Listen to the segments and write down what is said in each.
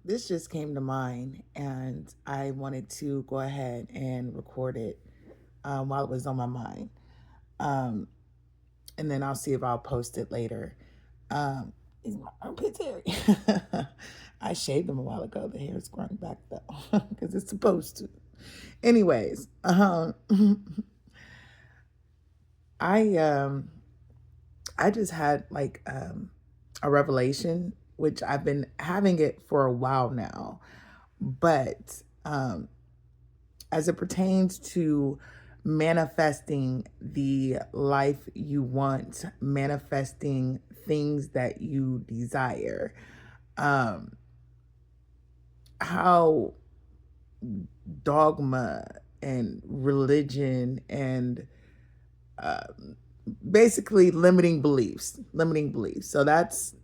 This just came to mind, and I wanted to go ahead and record it while it was on my mind. Um, and then I'll see if I'll post it later. Um, is my armpits hairy? I shaved them a while ago. The hair's growing back though, because it's supposed to. Anyways, I um, I just had like a revelation, which I've been having it for a while now, but as it pertains to manifesting the life you want, manifesting things that you desire, um, how dogma and religion and uh, basically limiting beliefs. So that's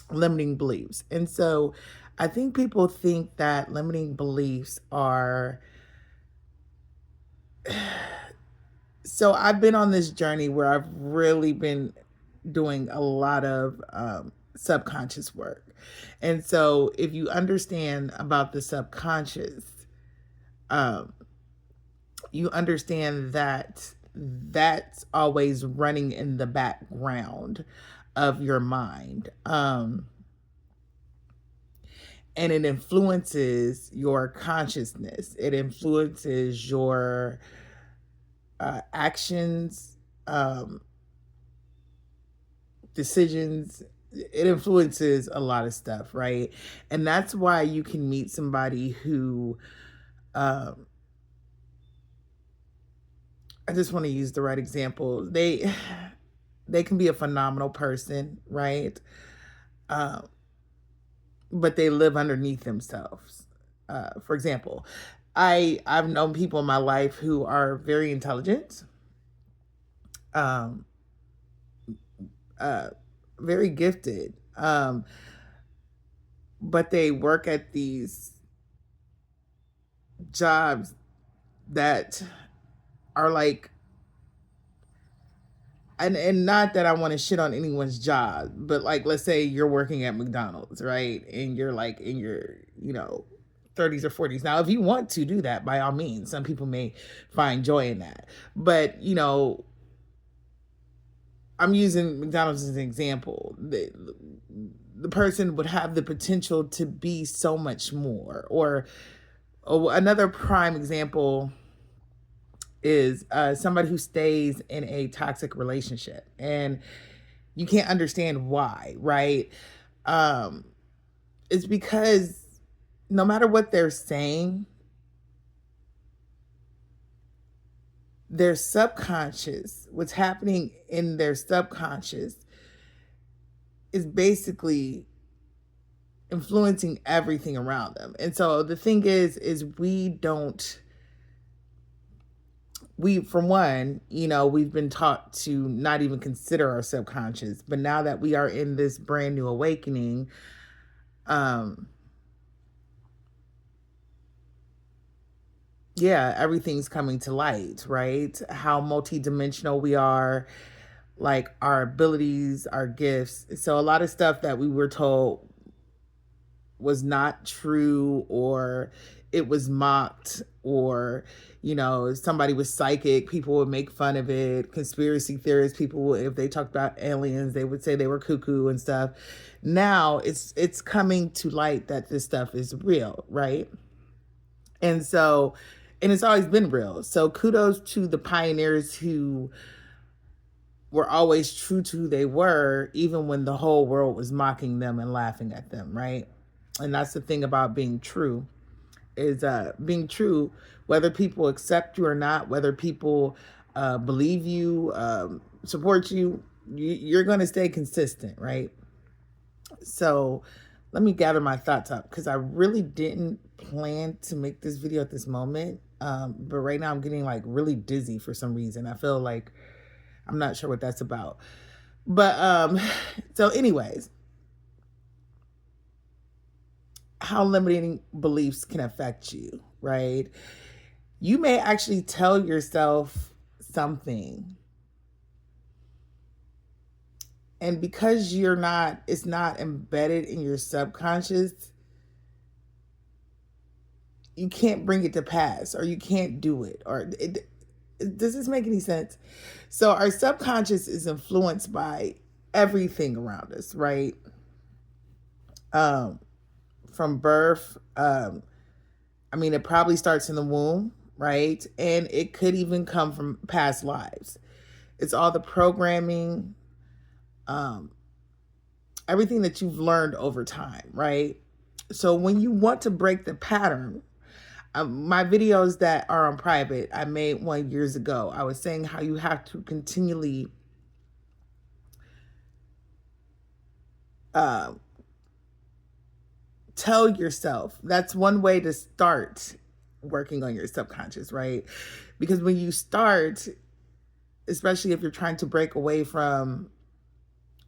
limiting beliefs. And so I think people think that limiting beliefs are so I've been on this journey where I've really been doing a lot of subconscious work. And so if you understand about the subconscious, um, you understand that that's always running in the background of your mind. And it influences your consciousness, it influences your actions, um, decisions. It influences a lot of stuff, right? And that's why you can meet somebody who, um, I just want to use the right example. They can be a phenomenal person, right? Um, but they live underneath themselves. For example, I've known people in my life who are very intelligent, um, uh, very gifted, but they work at these jobs that are like, and not that I want to shit on anyone's job, but like let's say you're working at McDonald's, right? And you're like in your, 30s or 40s. Now, if you want to do that, by all means, some people may find joy in that. But, I'm using McDonald's as an example. The person would have the potential to be so much more. Or another prime example is somebody who stays in a toxic relationship and you can't understand why, right? Um, it's because no matter what they're saying, their subconscious, what's happening in their subconscious is basically influencing everything around them. And so the thing is we for one, we've been taught to not even consider our subconscious, but now that we are in this brand new awakening, um yeah, everything's coming to light, right? How multidimensional we are, like our abilities, our gifts. So a lot of stuff that we were told was not true, or it was mocked, or somebody was psychic, people would make fun of it. Conspiracy theorists, people, if they talked about aliens, they would say they were cuckoo and stuff. Now it's coming to light that this stuff is real, right? And so, and it's always been real. So kudos to the pioneers who were always true to who they were, even when the whole world was mocking them and laughing at them, right? And that's the thing about being true, is being true, whether people accept you or not, whether people believe you, support you, you're going to stay consistent, right? So let me gather my thoughts up, because I really didn't plan to make this video at this moment. But right now I'm getting like really dizzy for some reason. I feel like I'm not sure what that's about. But so anyways, how limiting beliefs can affect you, right? You may actually tell yourself something And because it's not embedded in your subconscious, you can't bring it to pass, or you can't do it. Does this make any sense? So our subconscious is influenced by everything around us, right? Um, from birth, I mean, it probably starts in the womb, right? And it could even come from past lives. It's all the programming, um, everything that you've learned over time, right? So when you want to break the pattern, my videos that are on private, I made one years ago. I was saying how you have to continually uh, tell yourself. That's one way to start working on your subconscious, right? Because when you start, especially if you're trying to break away from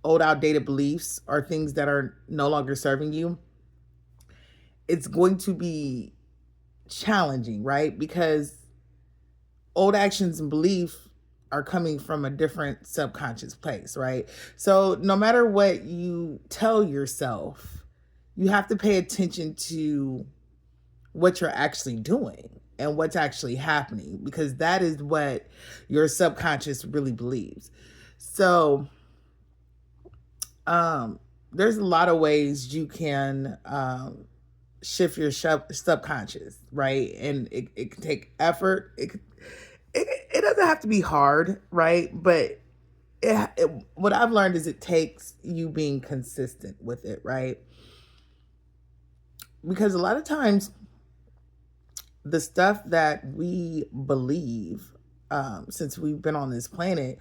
old outdated beliefs or things that are no longer serving you, it's going to be challenging, right? Because old actions and beliefs are coming from a different subconscious place, right? So no matter what you tell yourself, you have to pay attention to what you're actually doing and what's actually happening, because that is what your subconscious really believes. So there's a lot of ways you can shift your subconscious, right? And it can take effort. It doesn't have to be hard, right? But what I've learned is it takes you being consistent with it, right? Because a lot of times the stuff that we believe, since we've been on this planet,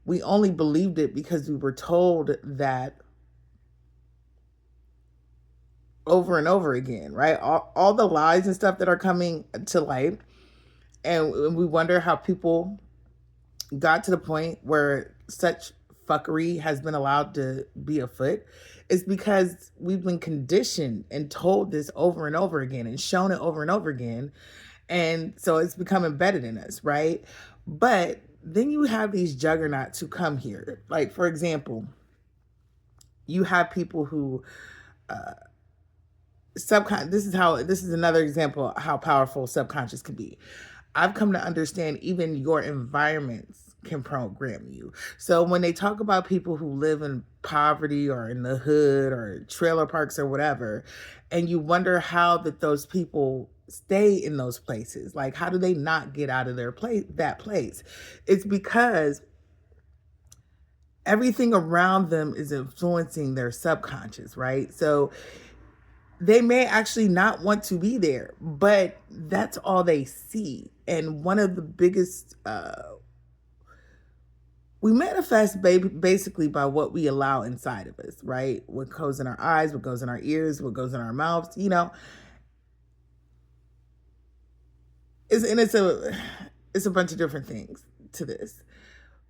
we only believed it because we were told that over and over again, right? All the lies and stuff that are coming to light. And we wonder how people got to the point where such fuckery has been allowed to be afoot. Is because we've been conditioned and told this over and over again and shown it over and over again. And so it's become embedded in us, right? But then you have these juggernauts who come here. Like, for example, you have people who this is another example of how powerful subconscious can be. I've come to understand even your environments can program you. So when they talk about people who live in poverty or in the hood or trailer parks or whatever, and you wonder how that those people stay in those places, like how do they not get out of that place? It's because everything around them is influencing their subconscious, right? So they may actually not want to be there, but that's all they see. And one of the biggest, we manifest basically by what we allow inside of us, right? What goes in our eyes, what goes in our ears, what goes in our mouths, you know. It's a bunch of different things to this.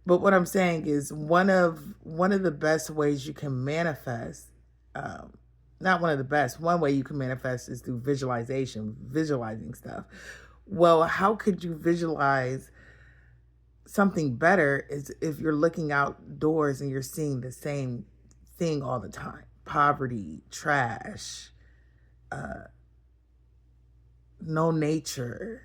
But what I'm saying is one of the best ways you can manifest, not one of the best, one way you can manifest is through visualization, visualizing stuff. Well, how could you visualize something better is if you're looking outdoors and you're seeing the same thing all the time: poverty, trash, no nature,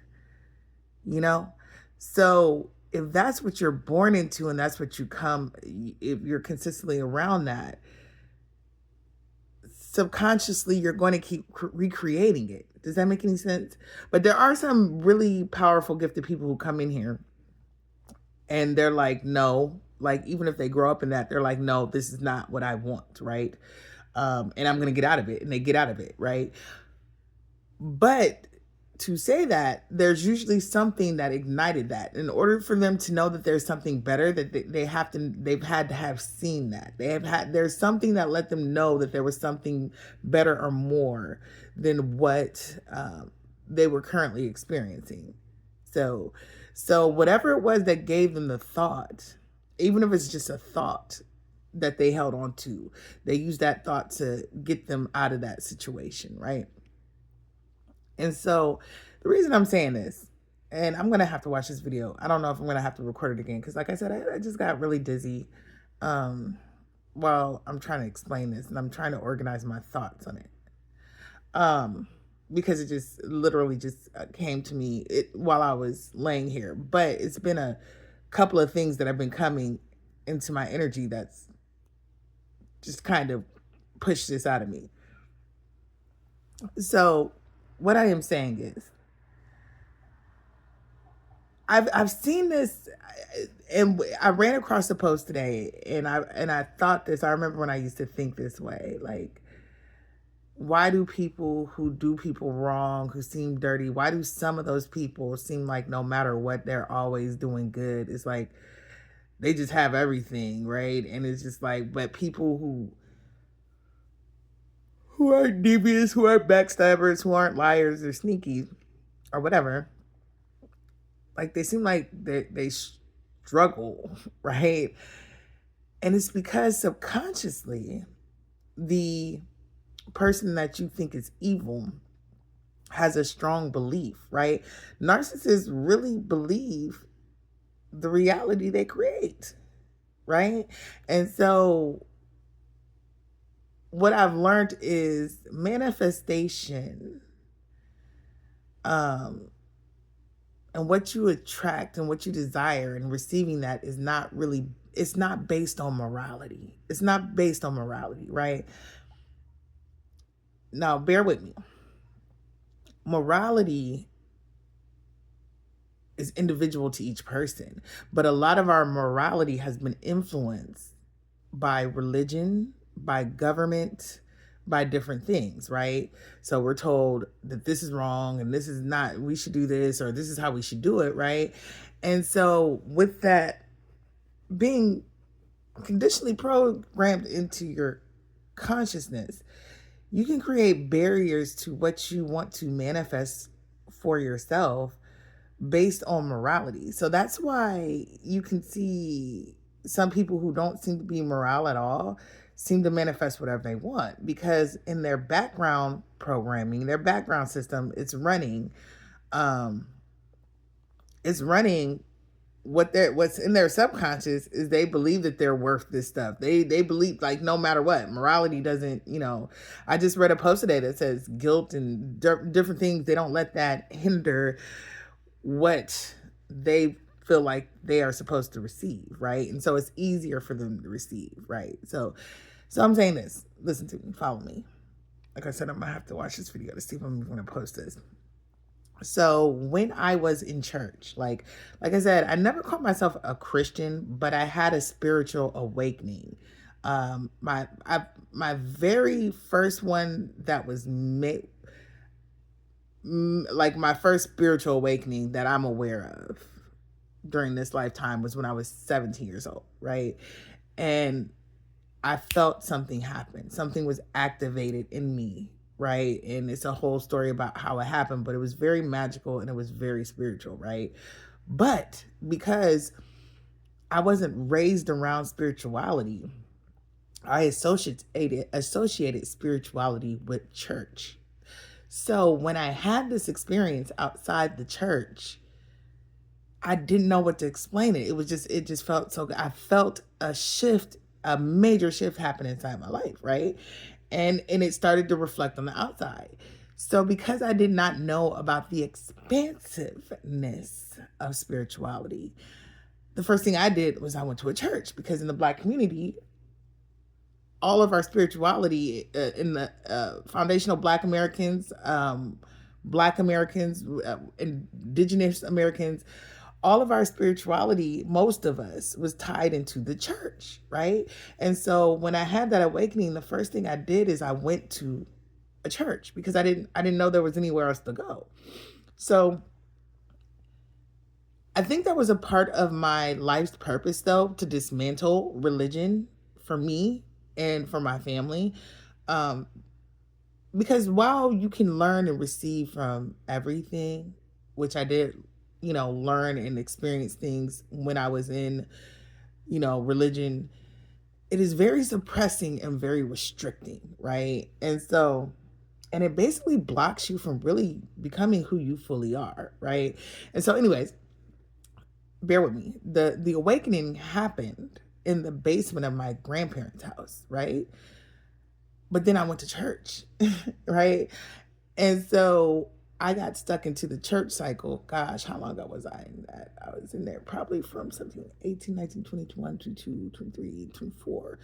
you know? So if that's what you're born into and that's what you come, if you're consistently around that, subconsciously you're going to keep recreating it. Does that make any sense? But there are some really powerful, gifted people who come in here and they're like, no, like even if they grow up in that, they're like, no, this is not what I want, right? And I'm going to get out of it. And they get out of it, right? But to say that, there's usually something that ignited that. In order for them to know that there's something better, that they've had to have seen that. There's something that let them know that there was something better or more than what they were currently experiencing. So whatever it was that gave them the thought, even if it's just a thought that they held on to, they used that thought to get them out of that situation, right? And so the reason I'm saying this, and I'm going to have to watch this video. I don't know if I'm going to have to record it again because, like I said, I just got really dizzy. well, I'm trying to explain this and I'm trying to organize my thoughts on it. Um, because it just literally just came to me while I was laying here. But it's been a couple of things that have been coming into my energy that's just kind of pushed this out of me. So, what I am saying is, I've seen this, and I ran across a post today, and I thought this. I remember when I used to think this way, like, why do people who do people wrong, who seem dirty, why do some of those people seem like no matter what they're always doing good? It's like they just have everything, right? And it's just like, but people who aren't devious, who aren't backstabbers, who aren't liars or sneaky or whatever, like they seem like they struggle, right? And it's because subconsciously the person that you think is evil has a strong belief, right? Narcissists really believe the reality they create, right? And so what I've learned is manifestation, um and what you attract and what you desire and receiving that is not really, it's not based on morality. It's not based on morality, right? Now bear with me. Morality is individual to each person, but a lot of our morality has been influenced by religion, by government, by different things, right? So we're told that this is wrong and this is not, we should do this, or this is how we should do it, right? And so with that being conditionally programmed into your consciousness, you can create barriers to what you want to manifest for yourself based on morality. So that's why you can see some people who don't seem to be moral at all seem to manifest whatever they want, because in their background programming, their background system, um it's running what's in their subconscious is they believe that they're worth this stuff. They believe like no matter what, morality doesn't, I just read a post today that says guilt and different things, they don't let that hinder what they feel like they are supposed to receive, right? And so it's easier for them to receive, right? So I'm saying this, listen to me, follow me. Like I said, I'm gonna have to watch this video to see if I'm gonna post this. So when I was in church, like I said, I never called myself a Christian, but I had a spiritual awakening. My very first one that was made, like my first spiritual awakening that I'm aware of during this lifetime was when I was 17 years old, right? And I felt something happen. Something was activated in me, right? And it's a whole story about how it happened, but it was very magical and it was very spiritual, right? But because I wasn't raised around spirituality, I associated spirituality with church. So when I had this experience outside the church, I didn't know what to explain it. It just felt so good. I felt a shift, a major shift happen inside my life, right? And it started to reflect on the outside. So because I did not know about the expansiveness of spirituality, the first thing I did was I went to a church, because in the Black community, all of our spirituality in the foundational Black Americans, Indigenous Americans, all of our spirituality, most of us, was tied into the church, right? And so when I had that awakening, the first thing I did is I went to a church, because I didn't know there was anywhere else to go. So I think that was a part of my life's purpose, though, to dismantle religion for me and for my family. Um, because while you can learn and receive from everything, which I did, learn and experience things when I was in, religion, it is very suppressing and very restricting, right? And it basically blocks you from really becoming who you fully are, right? And so, anyways, bear with me. The awakening happened in the basement of my grandparents' house, right? But then I went to church, right? And so I got stuck into the church cycle. Gosh, how long ago was I in that? I was in there probably from something 18, 19, 20, 21, 22, 23, 24.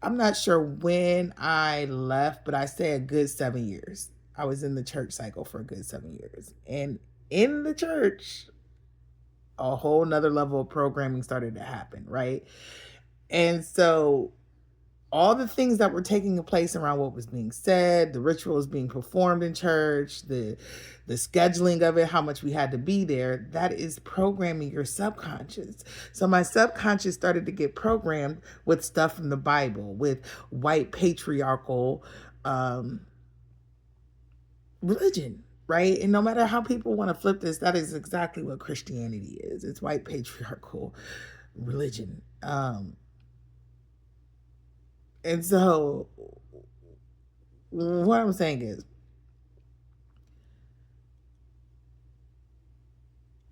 I'm not sure when I left, but I say a good 7 years. I was in the church cycle for a good 7 years. And in the church, a whole nother level of programming started to happen, right? And so all the things that were taking place around what was being said, the rituals being performed in church, the scheduling of it, how much we had to be there, that is programming your subconscious. So my subconscious started to get programmed with stuff from the Bible, with white patriarchal religion, right? And no matter how people want to flip this, that is exactly what Christianity is. It's white patriarchal religion. And so what I'm saying is,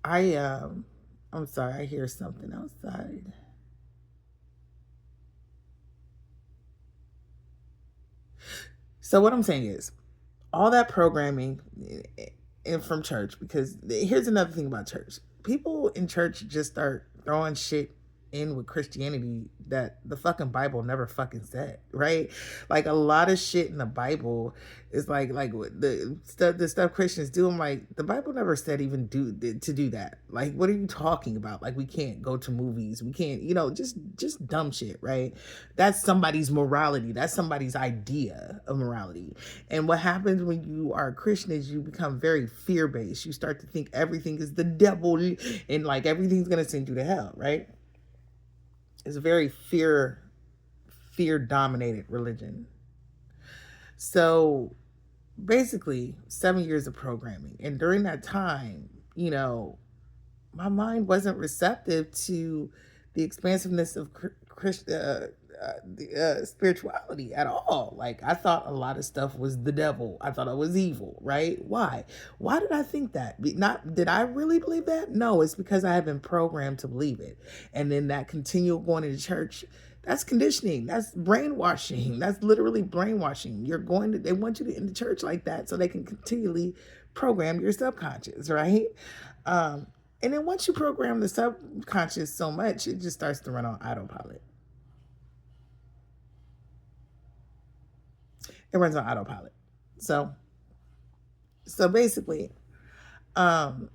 I'm sorry, I hear something outside. So what I'm saying is, all that programming and from church, because here's another thing about church. People in church just start throwing shit in with Christianity that the fucking Bible never fucking said, right? Like a lot of shit in the Bible is like the stuff Christians do. I'm like, the Bible never said even to do that. Like, what are you talking about? Like, we can't go to movies, we can't, just dumb shit, right? That's somebody's morality. That's somebody's idea of morality. And what happens when you are a Christian is you become very fear based. You start to think everything is the devil and like everything's gonna send you to hell, right? It's a very fear dominated religion. So basically 7 years of programming, and during that time, my mind wasn't receptive to the expansiveness of spirituality at all. Like, I thought a lot of stuff was the devil. I thought it was evil, right? Why did I think that? Not did I really believe that? No, it's because I had been programmed to believe it. And then that continual going to church, that's conditioning. That's brainwashing. That's literally brainwashing. They want you to into church like that so they can continually program your subconscious, right? And then once you program the subconscious so much, it just starts to run on autopilot. It runs on autopilot. So basically, the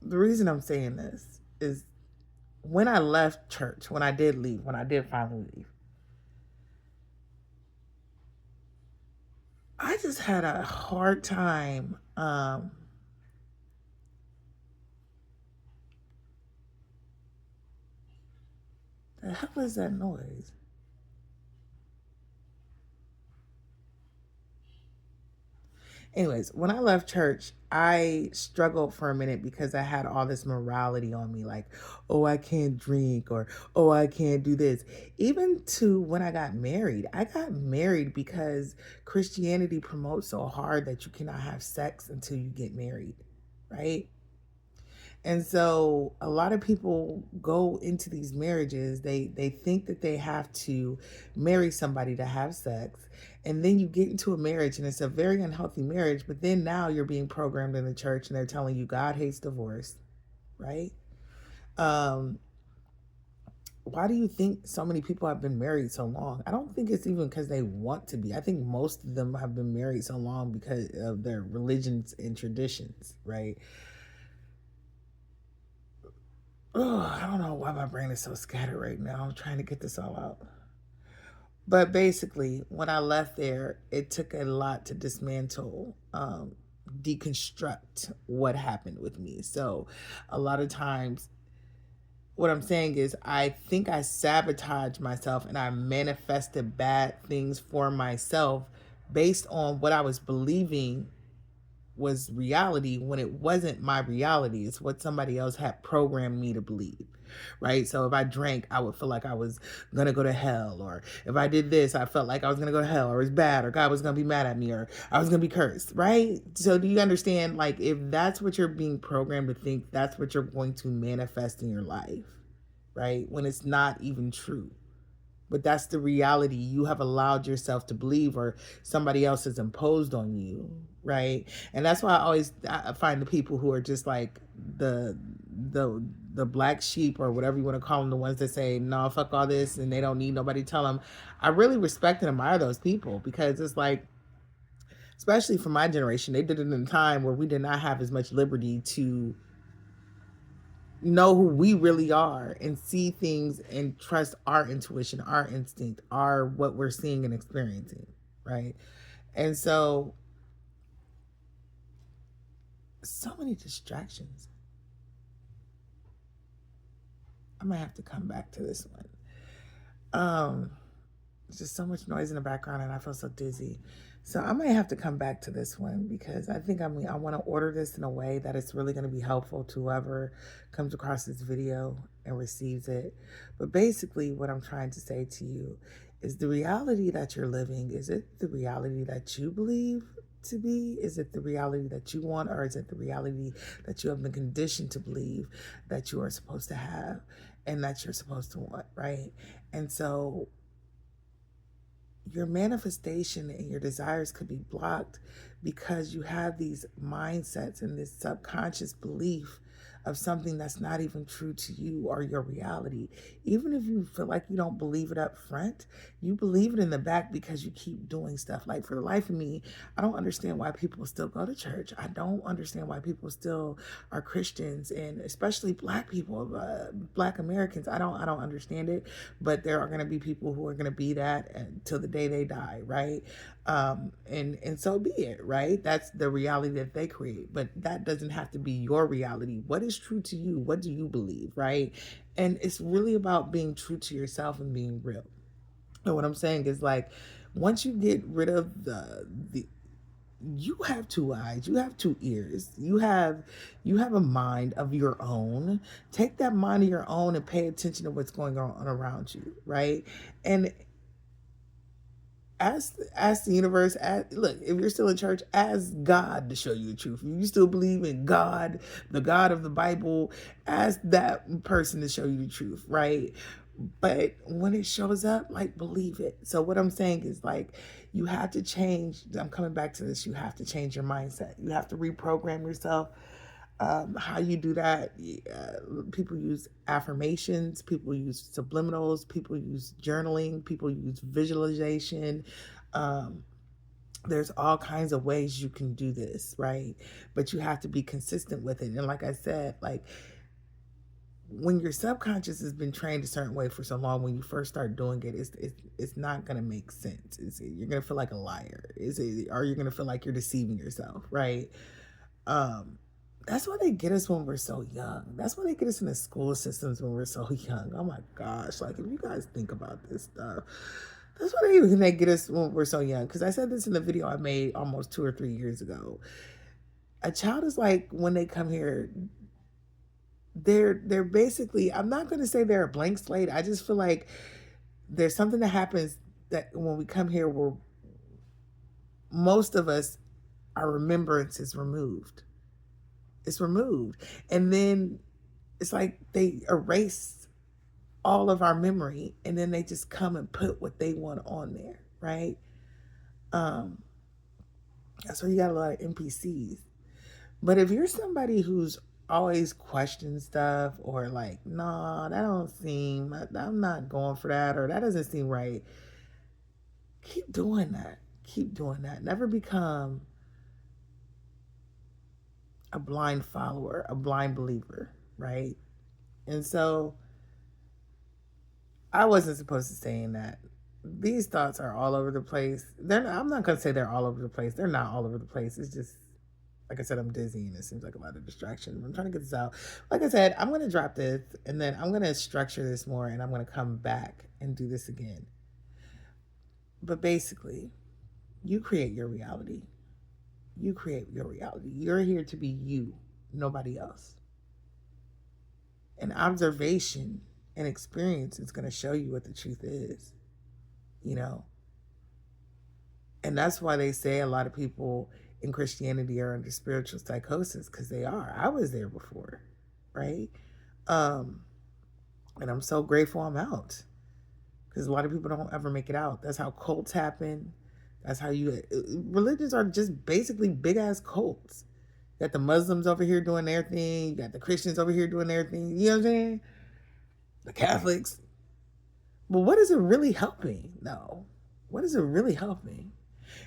reason I'm saying this is, when I left church, when I did finally leave, I just had a hard time. The hell is that noise? Anyways, when I left church, I struggled for a minute because I had all this morality on me, like, oh, I can't drink, or oh, I can't do this. Even to when I got married because Christianity promotes so hard that you cannot have sex until you get married, right? And so a lot of people go into these marriages, they think that they have to marry somebody to have sex. And then you get into a marriage and it's a very unhealthy marriage, but then now you're being programmed in the church and they're telling you God hates divorce, right? Um why do you think so many people have been married so long? I don't think it's even because they want to be. I think most of them have been married so long because of their religions and traditions, right? Oh, I don't know why my brain is so scattered right now. I'm trying to get this all out. But basically, when I left there, it took a lot to dismantle, deconstruct what happened with me. So, a lot of times, what I'm saying is, I think I sabotaged myself and I manifested bad things for myself based on what I was believing was reality when it wasn't my reality. It's what somebody else had programmed me to believe, right? So if I drank, I would feel like I was going to go to hell. Or if I did this, I felt like I was going to go to hell, or it's bad, or God was going to be mad at me, or I was going to be cursed, right? So do you understand? Like, if that's what you're being programmed to think, that's what you're going to manifest in your life, right? When it's not even true. But that's the reality you have allowed yourself to believe, or somebody else has imposed on you, right? And that's why I find the people who are just like the the black sheep, or whatever you want to call them, the ones that say no, fuck all this, and they don't need nobody to tell them. I really respect and admire those people, because it's like, especially for my generation, they did it in a time where we did not have as much liberty to know who we really are and see things and trust our intuition, our instinct, our what we're seeing and experiencing, right? And so many distractions. I might have to come back to this one. There's just so much noise in the background and I feel so dizzy. So I might have to come back to this one, because I think I want to order this in a way that it's really going to be helpful to whoever comes across this video and receives it. But basically what I'm trying to say to you is, the reality that you're living, is it the reality that you believe to be? Is it the reality that you want, or is it the reality that you have been conditioned to believe that you are supposed to have and that you're supposed to want, right? And so your manifestation and your desires could be blocked because you have these mindsets and this subconscious belief of something that's not even true to you or your reality. Even if you feel like you don't believe it up front, you believe it in the back because you keep doing stuff. Like, for the life of me, I don't understand why people still go to church. I don't understand why people still are Christians, and especially Black people, Black Americans. I don't understand it, but there are going to be people who are going to be that until the day they die, right? And so be it, right? That's the reality that they create, but that doesn't have to be your reality. What is true to you? What do you believe, right? And it's really about being true to yourself and being real. And what I'm saying is, like, once you get rid of the you have two eyes, you have two ears, you have a mind of your own. Take that mind of your own and pay attention to what's going on around you, right? And ask the universe, look, if you're still in church, ask God to show you the truth. If you still believe in God, the God of the Bible, ask that person to show you the truth, right? But when it shows up, like, believe it. So what I'm saying is, like, you have to change. I'm coming back to this. You have to change your mindset. You have to reprogram yourself. How you do that, people use affirmations, people use subliminals, people use journaling, people use visualization. Um, there's all kinds of ways you can do this, right? But you have to be consistent with it. And like I said, like, when your subconscious has been trained a certain way for so long, when you first start doing it, it's not gonna make sense. You're gonna feel like a liar. Or you're gonna feel like you're deceiving yourself, right? Um, that's why they get us when we're so young. That's why they get us in the school systems when we're so young. Oh my gosh! Like, if you guys think about this stuff, that's why they get us when we're so young. Because I said this in the video I made almost 2 or 3 years ago. A child is like, when they come here, they're basically, I'm not going to say they're a blank slate. I just feel like there's something that happens that when we come here, where most of us, our remembrance is removed. It's removed, and then it's like they erase all of our memory, and then they just come and put what they want on there, right? um that's why you got a lot of NPCs. But if you're somebody who's always questioning stuff, or like, nah, that don't seem, I'm not going for that, or that doesn't seem right, keep doing that. Keep doing that. Never become a blind follower, a blind believer, right? And so I wasn't supposed to say that. These thoughts are all over the place. I'm not going to say they're all over the place. They're not all over the place. It's just, like I said, I'm dizzy and it seems like a lot of distraction. I'm trying to get this out. Like I said, I'm going to drop this and then I'm going to structure this more and I'm going to come back and do this again. But basically, you create your reality. You create your reality. You're here to be you, nobody else. And observation and experience is going to show you what the truth is, you know? And that's why they say a lot of people in Christianity are under spiritual psychosis, because they are. I was there before, right? Um, and I'm so grateful I'm out, because a lot of people don't ever make it out. That's how cults happen. That's how religions are just basically big ass cults. You got the Muslims over here doing their thing. You got the Christians over here doing their thing. You know what I'm saying? The Catholics. But what is it really helping? No. What is it really helping?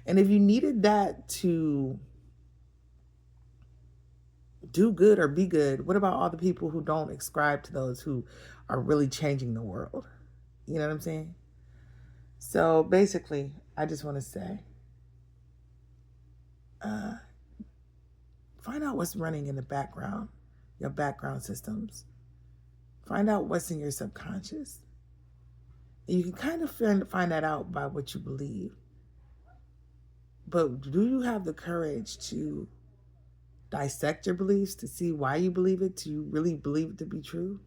And if you needed that to do good or be good, what about all the people who don't ascribe to those who are really changing the world? You know what I'm saying? So basically, I just want to say, find out what's running in the background, your background systems. Find out what's in your subconscious. And you can kind of find that out by what you believe. But do you have the courage to dissect your beliefs, to see why you believe it, to really believe it to be true?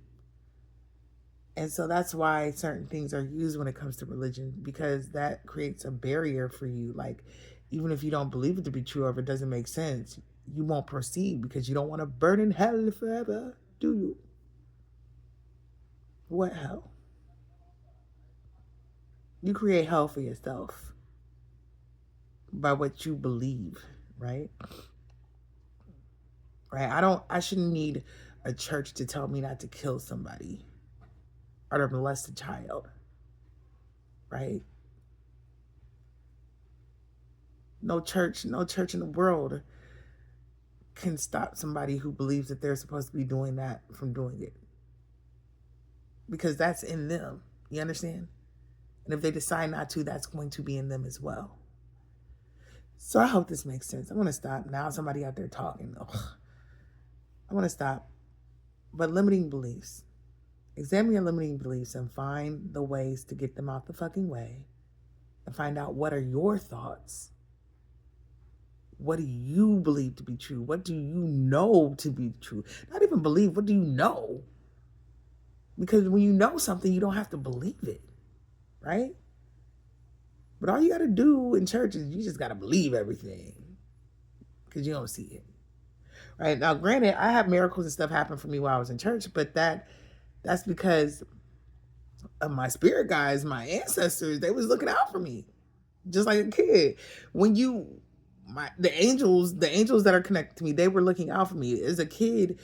And so that's why certain things are used when it comes to religion, because that creates a barrier for you. Like, even if you don't believe it to be true, or if it doesn't make sense, you won't proceed because you don't want to burn in hell forever, do you? What hell? You create hell for yourself by what you believe, right? Right? I shouldn't need a church to tell me not to kill somebody or to molest a child, right? No church in the world can stop somebody who believes that they're supposed to be doing that from doing it, because that's in them. You understand? And if they decide not to, that's going to be in them as well. So I hope this makes sense. I'm going to stop now. Somebody out there talking. Ugh. I'm going to stop. But limiting beliefs. Examine your limiting beliefs and find the ways to get them out the fucking way. And find out, what are your thoughts? What do you believe to be true? What do you know to be true? Not even believe. What do you know? Because when you know something, you don't have to believe it, right? But all you got to do in church is you just got to believe everything, because you don't see it. Right? Now, granted, I have miracles and stuff happen for me while I was in church, but that's because of my spirit guides, my ancestors. They was looking out for me, just like a kid. When the angels that are connected to me, they were looking out for me as a kid.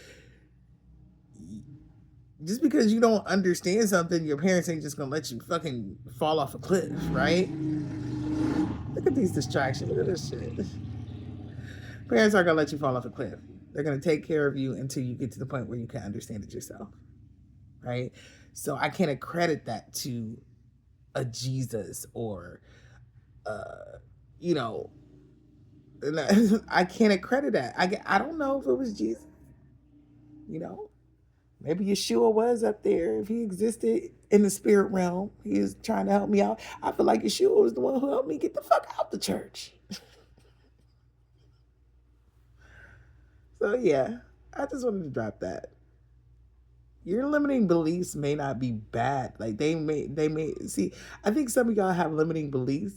Just because you don't understand something, your parents ain't just gonna let you fucking fall off a cliff, right? Look at these distractions. Look at this shit. Parents aren't gonna let you fall off a cliff. They're gonna take care of you until you get to the point where you can understand it yourself, right? So I can't accredit that to a Jesus or, you know, I can't accredit that. I don't know if it was Jesus, you know. Maybe Yeshua was up there. If he existed in the spirit realm, he was trying to help me out. I feel like Yeshua was the one who helped me get the fuck out the church. So yeah, I just wanted to drop that. Your limiting beliefs may not be bad. Like they may see, I think some of y'all have limiting beliefs,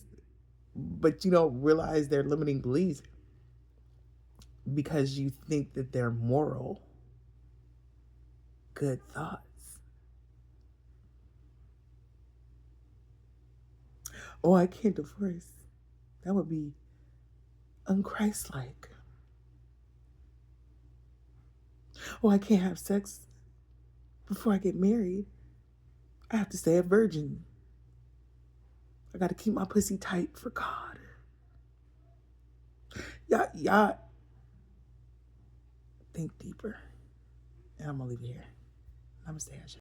but you don't realize they're limiting beliefs because you think that they're moral, good thoughts. Oh, I can't divorce. That would be unchristlike. Oh, I can't have sex before I get married. I have to stay a virgin. I got to keep my pussy tight for God. Y'all think deeper. And I'm going to leave it here. Namaste, Asha.